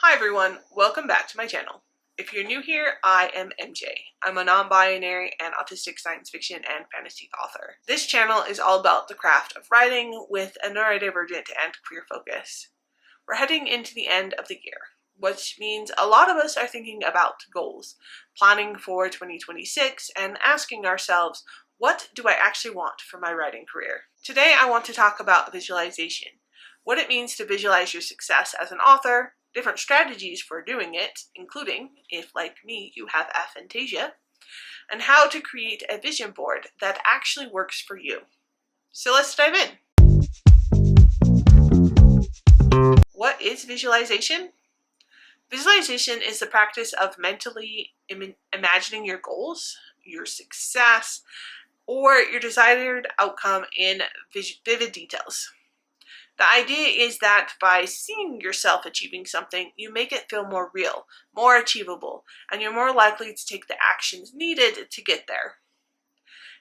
Hi everyone, welcome back to my channel. If you're new here, I am MJ. I'm a non-binary and autistic science fiction and fantasy author. This channel is all about the craft of writing with a neurodivergent and queer focus. We're heading into the end of the year, which means a lot of us are thinking about goals, planning for 2026, and asking ourselves, what do I actually want for my writing career? Today I want to talk about visualization, what it means to visualize your success as an author, different strategies for doing it, including, if like me you have aphantasia, and how to create a vision board that actually works for you. So let's dive in. What is visualization? Visualization is the practice of mentally imagining your goals, your success, or your desired outcome in vivid details. The idea is that by seeing yourself achieving something, you make it feel more real, more achievable, and you're more likely to take the actions needed to get there.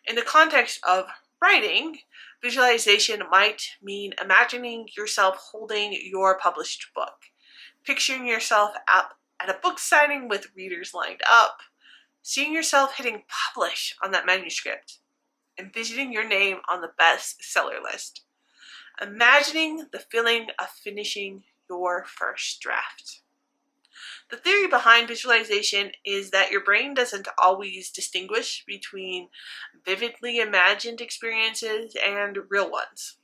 In the context of writing, visualization might mean imagining yourself holding your published book, picturing yourself at a book signing with readers lined up, seeing yourself hitting publish on that manuscript, envisioning your name on the bestseller list. Imagining the feeling of finishing your first draft. The theory behind visualization is that your brain doesn't always distinguish between vividly imagined experiences and real ones.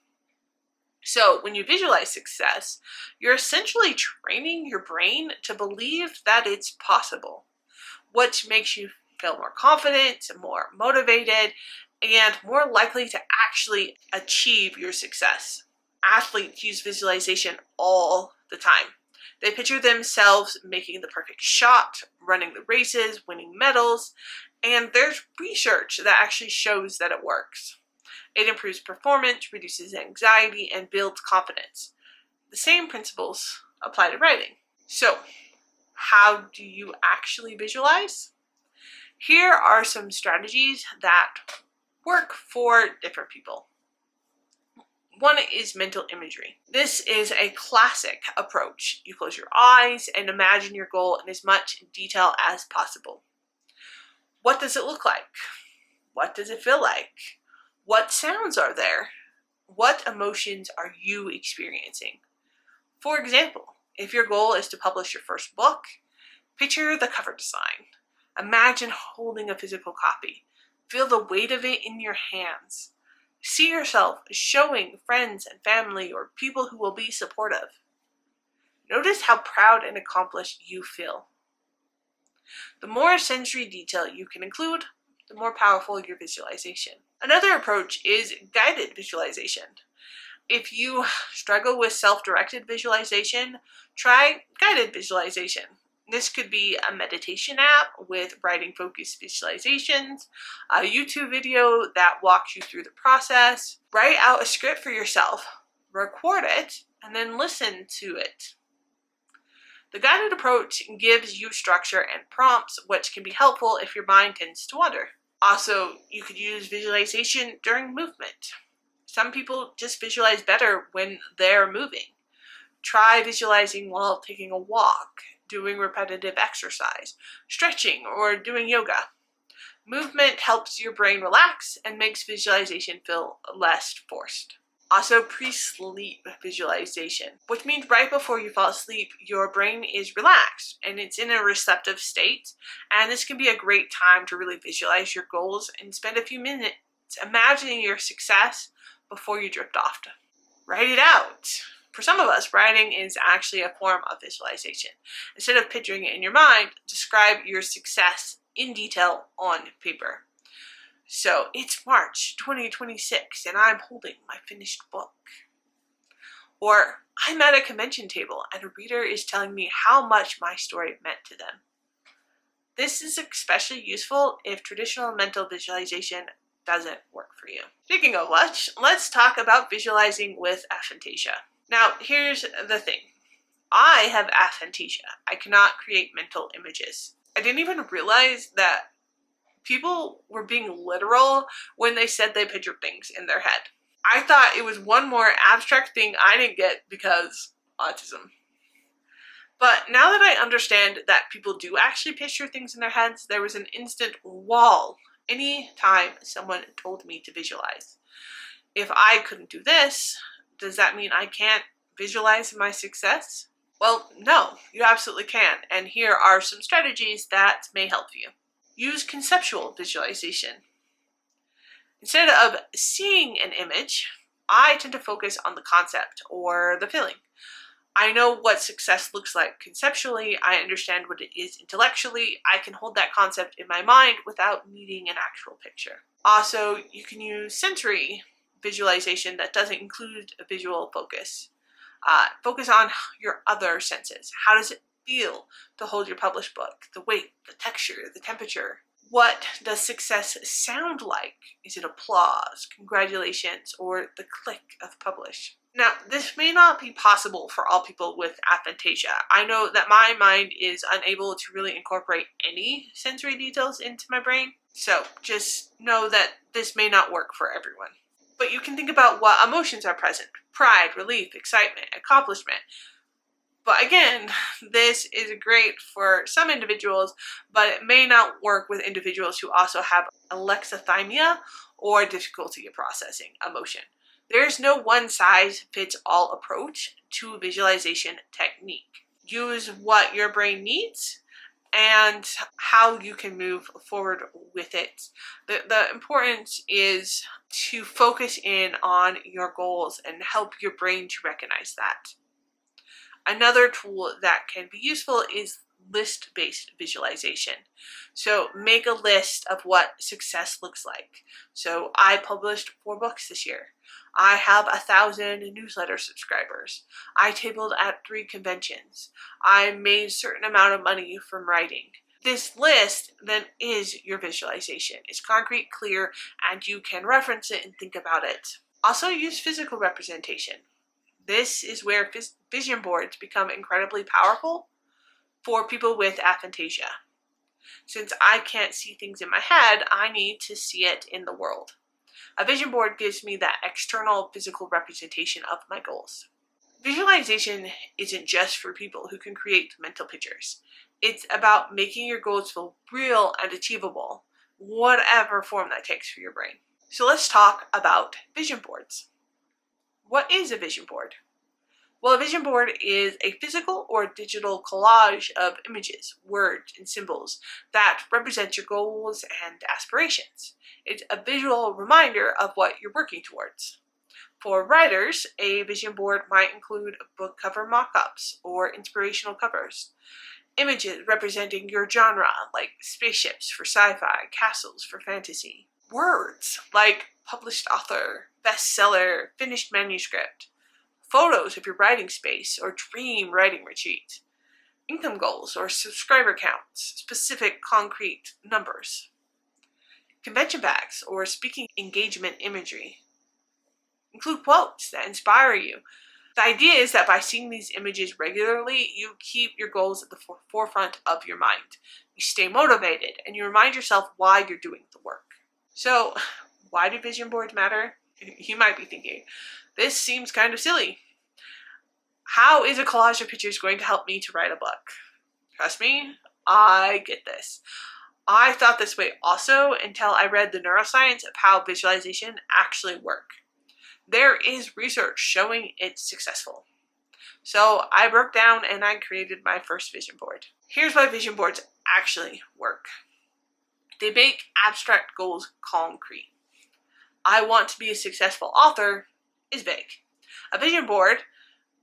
So when you visualize success, you're essentially training your brain to believe that it's possible, which makes you feel more confident, more motivated, and more likely to actually achieve your success. Athletes use visualization all the time. They picture themselves making the perfect shot, running the races, winning medals, and there's research that actually shows that it works. It improves performance, reduces anxiety, and builds confidence. The same principles apply to writing. So, how do you actually visualize? Here are some strategies that work for different people. One is mental imagery. This is a classic approach. You close your eyes and imagine your goal in as much detail as possible. What does it look like? What does it feel like? What sounds are there? What emotions are you experiencing? For example, if your goal is to publish your first book, picture the cover design. Imagine holding a physical copy. Feel the weight of it in your hands. See yourself showing friends and family or people who will be supportive. Notice how proud and accomplished you feel. The more sensory detail you can include, the more powerful your visualization. Another approach is guided visualization. If you struggle with self-directed visualization, try guided visualization. This could be a meditation app with writing-focused visualizations, a YouTube video that walks you through the process. Write out a script for yourself, record it, and then listen to it. The guided approach gives you structure and prompts, which can be helpful if your mind tends to wander. Also, you could use visualization during movement. Some people just visualize better when they're moving. Try visualizing while taking a walk, doing repetitive exercise, stretching, or doing yoga. Movement helps your brain relax and makes visualization feel less forced. Also, pre-sleep visualization, which means right before you fall asleep, your brain is relaxed and it's in a receptive state, and this can be a great time to really visualize your goals and spend a few minutes imagining your success before you drift off. Write it out. For some of us, writing is actually a form of visualization. Instead of picturing it in your mind, describe your success in detail on paper. So, it's March 2026 and I'm holding my finished book. Or, I'm at a convention table and a reader is telling me how much my story meant to them. This is especially useful if traditional mental visualization doesn't work for you. Speaking of which, let's talk about visualizing with aphantasia. Now, here's the thing. I have aphantasia. I cannot create mental images. I didn't even realize that people were being literal when they said they pictured things in their head. I thought it was one more abstract thing I didn't get because autism. But now that I understand that people do actually picture things in their heads, there was an instant wall anytime someone told me to visualize. If I couldn't do this, does that mean I can't visualize my success? Well, no, you absolutely can. And here are some strategies that may help you. Use conceptual visualization. Instead of seeing an image, I tend to focus on the concept or the feeling. I know what success looks like conceptually. I understand what it is intellectually. I can hold that concept in my mind without needing an actual picture. Also, you can use sensory visualization that doesn't include a visual focus. Focus on your other senses. How does it feel to hold your published book? The weight, the texture, the temperature. What does success sound like? Is it applause, congratulations, or the click of publish? Now, this may not be possible for all people with aphantasia. I know that my mind is unable to really incorporate any sensory details into my brain, so just know that this may not work for everyone. But you can think about what emotions are present: pride, relief, excitement, accomplishment. But again, this is great for some individuals, but it may not work with individuals who also have alexithymia or difficulty in processing emotion. There's no one-size-fits-all approach to visualization technique. Use what your brain needs and how you can move forward with it. The importance is to focus in on your goals and help your brain to recognize that. Another tool that can be useful is list-based visualization. So make a list of what success looks like. So I published 4 books this year. I have 1,000 newsletter subscribers. I tabled at 3 conventions. I made a certain amount of money from writing. This list then is your visualization. It's concrete, clear, and you can reference it and think about it. Also use physical representation. This is where vision boards become incredibly powerful for people with aphantasia. Since I can't see things in my head, I need to see it in the world. A vision board gives me that external physical representation of my goals. Visualization isn't just for people who can create mental pictures. It's about making your goals feel real and achievable, whatever form that takes for your brain. So let's talk about vision boards. What is a vision board? Well, a vision board is a physical or digital collage of images, words, and symbols that represent your goals and aspirations. It's a visual reminder of what you're working towards. For writers, a vision board might include book cover mock-ups or inspirational covers. Images representing your genre, like spaceships for sci-fi, castles for fantasy. Words, like published author, bestseller, finished manuscript. Photos of your writing space or dream writing retreat. Income goals or subscriber counts, specific concrete numbers. Convention bags or speaking engagement imagery. Include quotes that inspire you. The idea is that by seeing these images regularly, you keep your goals at the forefront of your mind. You stay motivated and you remind yourself why you're doing the work. So, why do vision boards matter? You might be thinking, this seems kind of silly. How is a collage of pictures going to help me to write a book? Trust me, I get this. I thought this way also until I read the neuroscience of how visualization actually works. There is research showing it's successful. So I broke down and I created my first vision board. Here's why vision boards actually work. They make abstract goals concrete. I want to be a successful author is vague. A vision board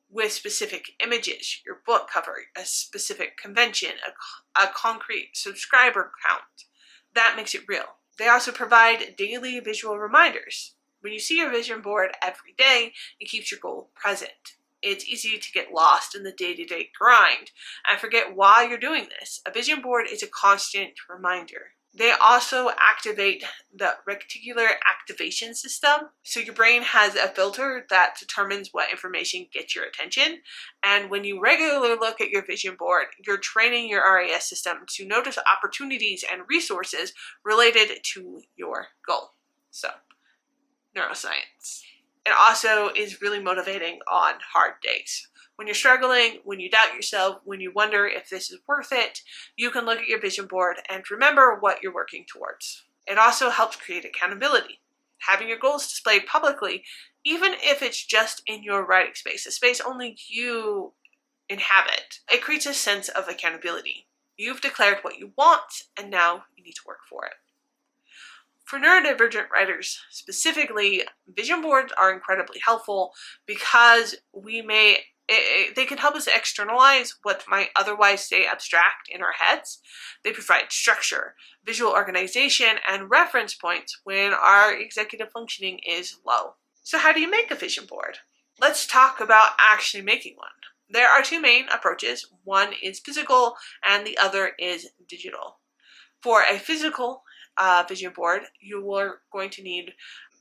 with specific images, your book cover, a specific convention, a concrete subscriber count, that makes it real. They also provide daily visual reminders. When you see your vision board every day, it keeps your goal present. It's easy to get lost in the day-to-day grind and forget why you're doing this. A vision board is a constant reminder. They also activate the reticular activation system. So your brain has a filter that determines what information gets your attention. And when you regularly look at your vision board, you're training your RAS system to notice opportunities and resources related to your goal. So, neuroscience. It also is really motivating on hard days. When you're struggling, when you doubt yourself, when you wonder if this is worth it, you can look at your vision board and remember what you're working towards. It also helps create accountability. Having your goals displayed publicly, even if it's just in your writing space, a space only you inhabit, it creates a sense of accountability. You've declared what you want, and now you need to work for it. For neurodivergent writers specifically, vision boards are incredibly helpful because they can help us externalize what might otherwise stay abstract in our heads. They provide structure, visual organization, and reference points when our executive functioning is low. So how do you make a vision board? Let's talk about actually making one. There are two main approaches. One is physical and the other is digital. For a physical vision board, you are going to need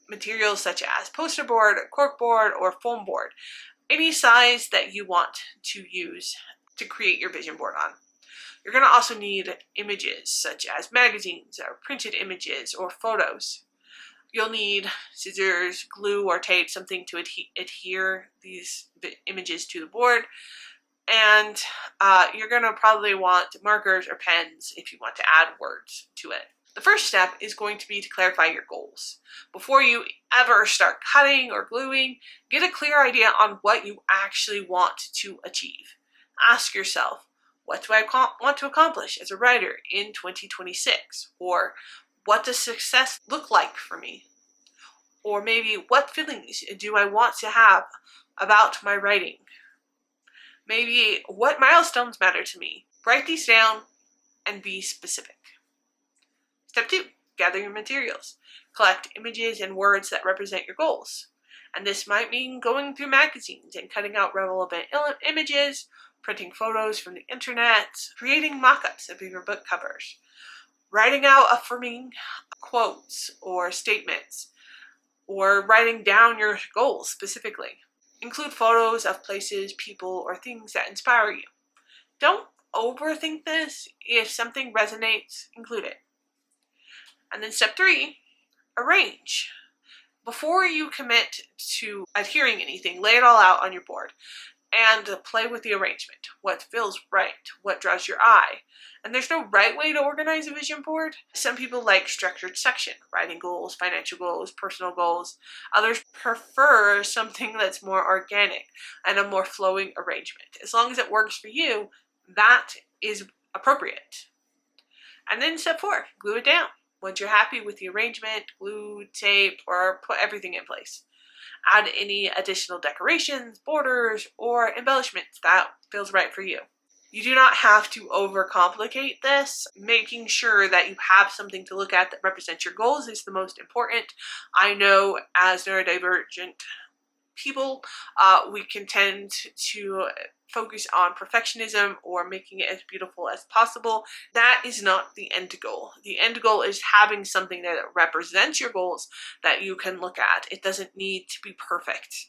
materials such as poster board, corkboard, or foam board. Any size that you want to use to create your vision board on. You're going to also need images such as magazines or printed images or photos. You'll need scissors, glue, or tape, something to adhere these images to the board. And you're going to probably want markers or pens if you want to add words to it. The first step is going to be to clarify your goals. Before you ever start cutting or gluing, get a clear idea on what you actually want to achieve. Ask yourself, what do I want to accomplish as a writer in 2026? Or what does success look like for me? Or maybe what feelings do I want to have about my writing? Maybe what milestones matter to me? Write these down and be specific. Step 2, gather your materials. Collect images and words that represent your goals. And this might mean going through magazines and cutting out relevant images, printing photos from the internet, creating mock-ups of your book covers, writing out affirming quotes or statements, or writing down your goals specifically. Include photos of places, people, or things that inspire you. Don't overthink this. If something resonates, include it. And then step 3, arrange. Before you commit to adhering anything, lay it all out on your board and play with the arrangement. What feels right? What draws your eye? And there's no right way to organize a vision board. Some people like structured section, writing goals, financial goals, personal goals. Others prefer something that's more organic and a more flowing arrangement. As long as it works for you, that is appropriate. And then step 4, glue it down. Once you're happy with the arrangement, glue, tape, or put everything in place. Add any additional decorations, borders, or embellishments that feels right for you. You do not have to overcomplicate this. Making sure that you have something to look at that represents your goals is the most important. I know as neurodivergent people, we can tend to focus on perfectionism or making it as beautiful as possible. That is not the end goal. The end goal is having something that represents your goals that you can look at. It doesn't need to be perfect.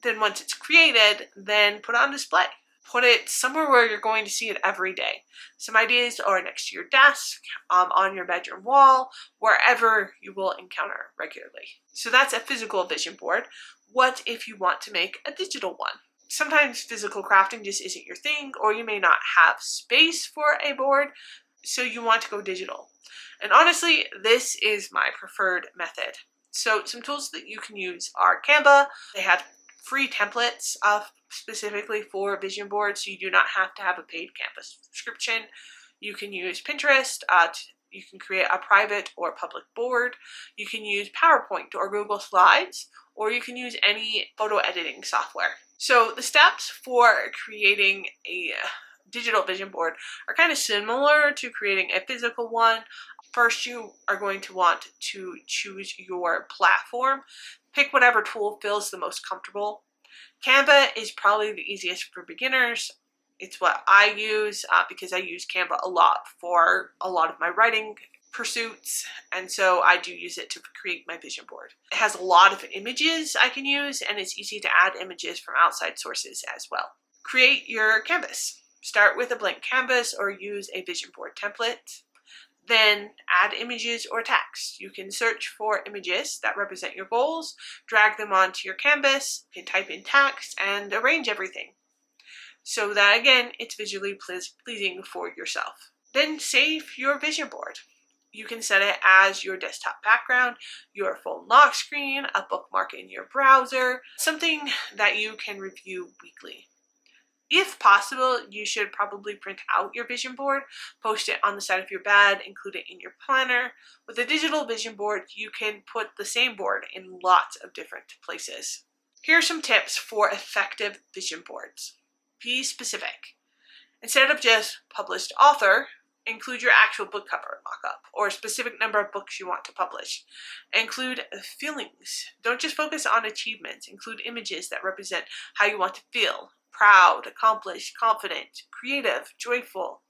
Then once it's created, then put it on display. Put it somewhere where you're going to see it every day. Some ideas are next to your desk, on your bedroom wall, wherever you will encounter regularly. So that's a physical vision board. What if you want to make a digital one? Sometimes physical crafting just isn't your thing, or you may not have space for a board, so you want to go digital. And honestly, this is my preferred method. So some tools that you can use are Canva. They have free templates specifically for vision boards, so you do not have to have a paid Canva subscription. You can use Pinterest. You can create a private or public board. You can use PowerPoint or Google Slides, or you can use any photo editing software. So the steps for creating a digital vision board are kind of similar to creating a physical one. First, you are going to want to choose your platform. Pick whatever tool feels the most comfortable. Canva is probably the easiest for beginners. It's what I use because I use Canva a lot for a lot of my writing pursuits, and so I do use it to create my vision board. It has a lot of images I can use, and it's easy to add images from outside sources as well. Create your canvas. Start with a blank canvas or use a vision board template. Then add images or text. You can search for images that represent your goals, drag them onto your canvas, you can type in text, and arrange everything. so that again, it's visually pleasing for yourself. Then save your vision board. You can set it as your desktop background, your phone lock screen, a bookmark in your browser, something that you can review weekly. If possible, you should probably print out your vision board, post it on the side of your bed, include it in your planner. With a digital vision board, you can put the same board in lots of different places. Here are some tips for effective vision boards. Be specific. Instead of just published author, include your actual book cover mock-up or a specific number of books you want to publish. Include feelings. Don't just focus on achievements. Include images that represent how you want to feel. Proud, accomplished, confident, creative, joyful.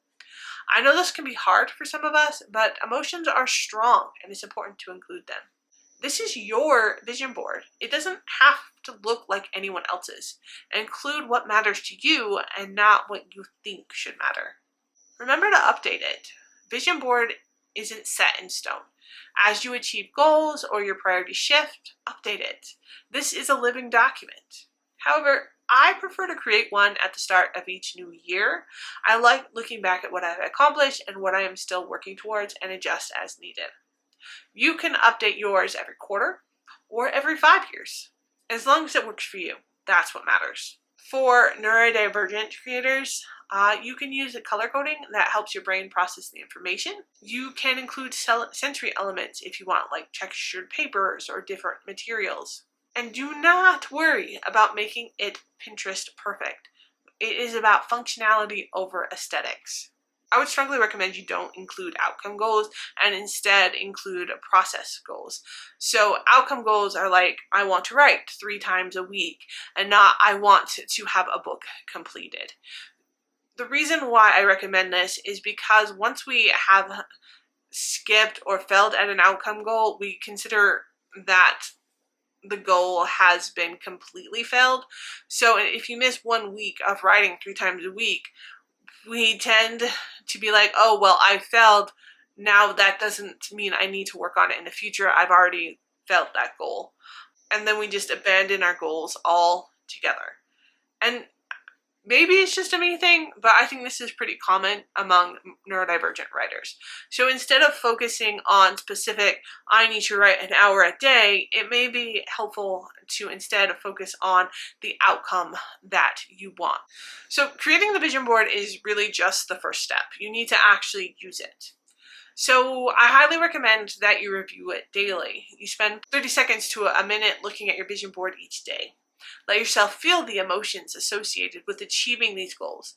I know this can be hard for some of us, but emotions are strong and it's important to include them. This is your vision board. It doesn't have to look like anyone else's. Include what matters to you and not what you think should matter. Remember to update it. Vision board isn't set in stone. As you achieve goals or your priorities shift, update it. This is a living document. However, I prefer to create one at the start of each new year. I like looking back at what I've accomplished and what I am still working towards and adjust as needed. You can update yours every quarter or every 5 years. As long as it works for you, that's what matters. For neurodivergent creators, you can use a color coding that helps your brain process the information. You can include sensory elements if you want, like textured papers or different materials. And do not worry about making it Pinterest perfect. It is about functionality over aesthetics. I would strongly recommend you don't include outcome goals and instead include process goals. So outcome goals are like, I want to write 3 times a week, and not I want to have a book completed. The reason why I recommend this is because once we have skipped or failed at an outcome goal, we consider that the goal has been completely failed. So if you miss 1 week of writing 3 times a week, we tend to be like, oh, well, I failed. Now that doesn't mean I need to work on it in the future. I've already failed that goal. And then we just abandon our goals all together. And maybe it's just a me thing, but I think this is pretty common among neurodivergent writers. So instead of focusing on specific, I need to write an hour a day, it may be helpful to instead focus on the outcome that you want. So creating the vision board is really just the first step. You need to actually use it. So I highly recommend that you review it daily. You spend 30 seconds to a minute looking at your vision board each day. Let yourself feel the emotions associated with achieving these goals.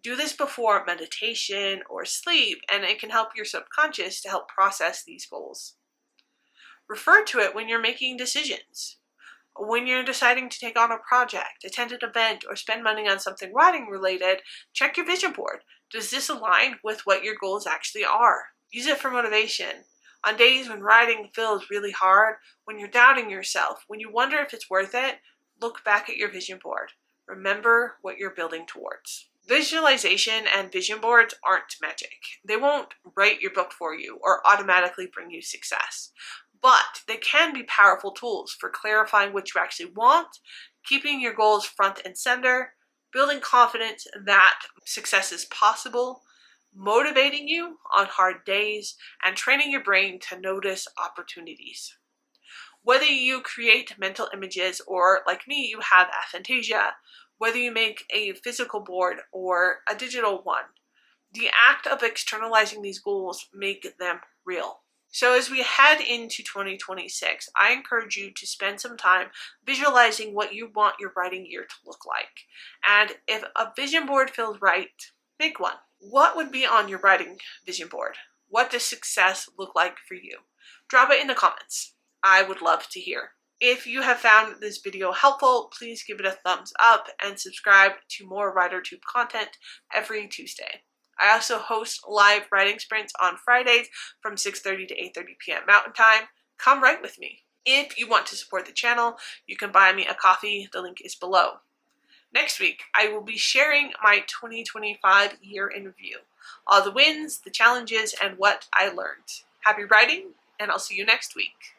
Do this before meditation or sleep, and it can help your subconscious to help process these goals. Refer to it when you're making decisions. When you're deciding to take on a project, attend an event, or spend money on something writing related, check your vision board. Does this align with what your goals actually are? Use it for motivation. On days when writing feels really hard, when you're doubting yourself, when you wonder if it's worth it, look back at your vision board. Remember what you're building towards. Visualization and vision boards aren't magic. They won't write your book for you or automatically bring you success. But they can be powerful tools for clarifying what you actually want, keeping your goals front and center, building confidence that success is possible, motivating you on hard days, and training your brain to notice opportunities. Whether you create mental images or, like me, you have aphantasia, whether you make a physical board or a digital one, the act of externalizing these goals make them real. So as we head into 2026, I encourage you to spend some time visualizing what you want your writing year to look like. And if a vision board feels right, make one. What would be on your writing vision board? What does success look like for you? Drop it in the comments. I would love to hear. If you have found this video helpful, please give it a thumbs up and subscribe to more WriterTube content every Tuesday. I also host live writing sprints on Fridays from 6:30 to 8:30 p.m. Mountain Time. Come write with me. If you want to support the channel, you can buy me a coffee. The link is below. Next week, I will be sharing my 2025 year in review. All the wins, the challenges, and what I learned. Happy writing, and I'll see you next week.